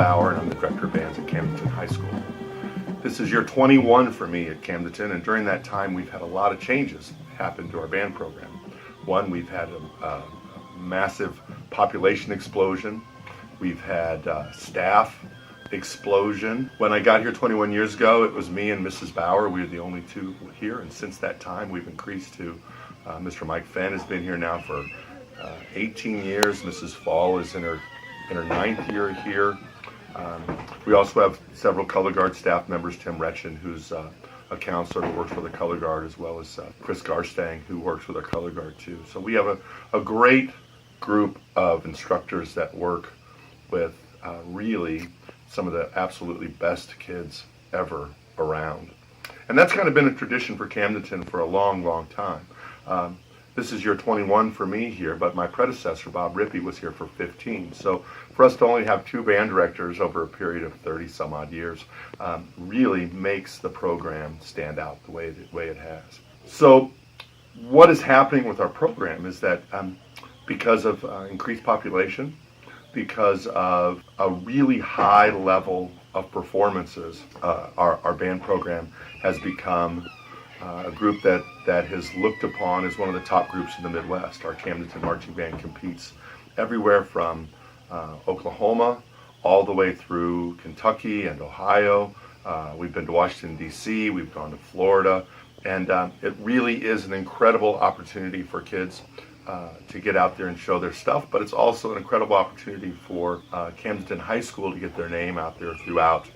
Bauer, and I'm the Director of Bands at Camdenton High School. This is year 21 for me at Camdenton, and during that time we've had a lot of changes happen to our band program. One, we've had a massive population explosion. We've had staff explosion. When I got here 21 years ago, it was me and Mrs. Bauer. We were the only two here, and since that time we've increased to Mr. Mike Fenn has been here now for 18 years. Mrs. Fall is in her 9th year here. We also have several Color Guard staff members, Tim Retchen, who's a counselor who works for the Color Guard, as well as Chris Garstang, who works with our Color Guard too. So we have a great group of instructors that work with really some of the absolutely best kids ever around. And that's kind of been a tradition for Camdenton for a long, long time. This is year 21 for me here, but my predecessor, Bob Rippey, was here for 15. So for us to only have 2 band directors over a period of 30 some odd years really makes the program stand out the way it has. So what is happening with our program is that because of increased population, because of a really high level of performances, our band program has become a group that has looked upon as one of the top groups in the Midwest. Our Camdenton Marching Band competes everywhere from Oklahoma all the way through Kentucky and Ohio. We've been to Washington, D.C., we've gone to Florida, and it really is an incredible opportunity for kids to get out there and show their stuff, but it's also an incredible opportunity for Camdenton High School to get their name out there throughout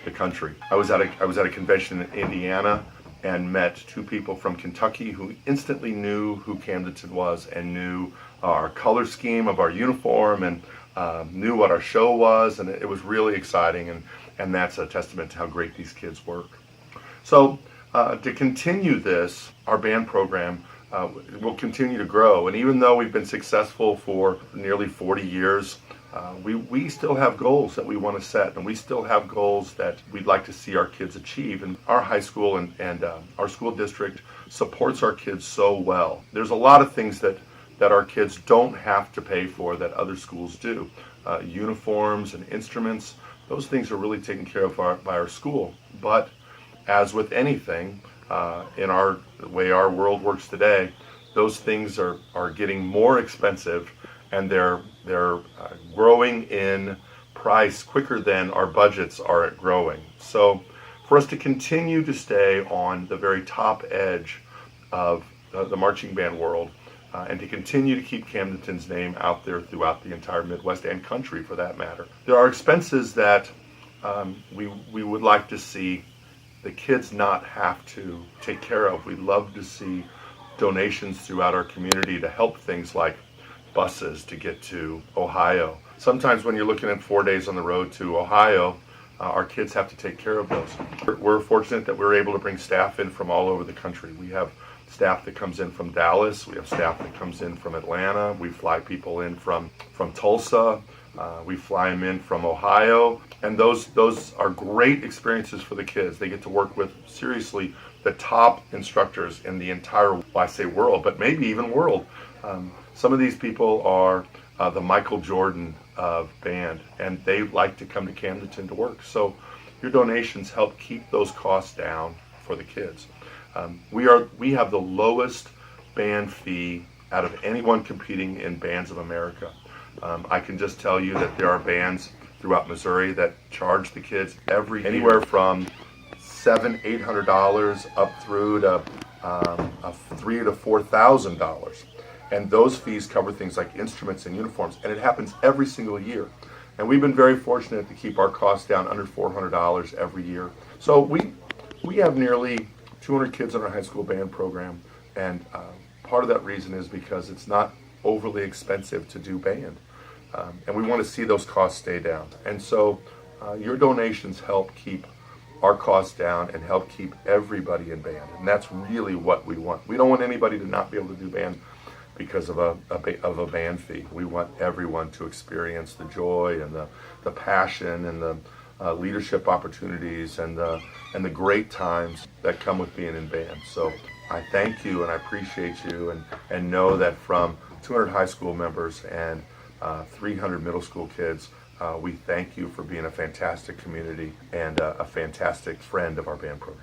the country. I was at a convention in Indiana and met 2 people from Kentucky who instantly knew who Camdenton was and knew our color scheme of our uniform and knew what our show was, and it was really exciting, and that's a testament to how great these kids work. So to continue this, our band program will continue to grow, and even though we've been successful for nearly 40 years, we still have goals that we want to set, and we still have goals that we'd like to see our kids achieve. And our high school and our school district supports our kids so well. There's a lot of things that our kids don't have to pay for that other schools do. Uniforms and instruments, those things are really taken care of by our school. But as with anything, in the way our world works today, those things are getting more expensive, and they're growing in price quicker than our budgets are growing. So for us to continue to stay on the very top edge of the marching band world, and to continue to keep Camdenton's name out there throughout the entire Midwest and country for that matter, there are expenses that we would like to see the kids not have to take care of. We'd love to see donations throughout our community to help things like buses to get to Ohio. Sometimes when you're looking at 4 days on the road to Ohio, our kids have to take care of those. We're fortunate that we're able to bring staff in from all over the country. We have staff that comes in from Dallas, we have staff that comes in from Atlanta, we fly people in from Tulsa, we fly them in from Ohio, and those are great experiences for the kids. They get to work with, seriously, the top instructors in the entire, well, I say world, but maybe even world. Some of these people are the Michael Jordan of band, and they like to come to Camdenton to work. So your donations help keep those costs down for the kids. We have the lowest band fee out of anyone competing in Bands of America. I can just tell you that there are bands throughout Missouri that charge the kids anywhere from $700-800 up through to $3,000 to $4,000. And those fees cover things like instruments and uniforms, and it happens every single year. And we've been very fortunate to keep our costs down under $400 every year. So we have nearly 200 kids in our high school band program, and part of that reason is because it's not overly expensive to do band. And we want to see those costs stay down. And so your donations help keep our costs down and help keep everybody in band. And that's really what we want. We don't want anybody to not be able to do band because of a band fee. We want everyone to experience the joy and the passion and the leadership opportunities and the great times that come with being in band. So I thank you and I appreciate you, and know that from 200 high school members and 300 middle school kids, We thank you for being a fantastic community and a fantastic friend of our band program.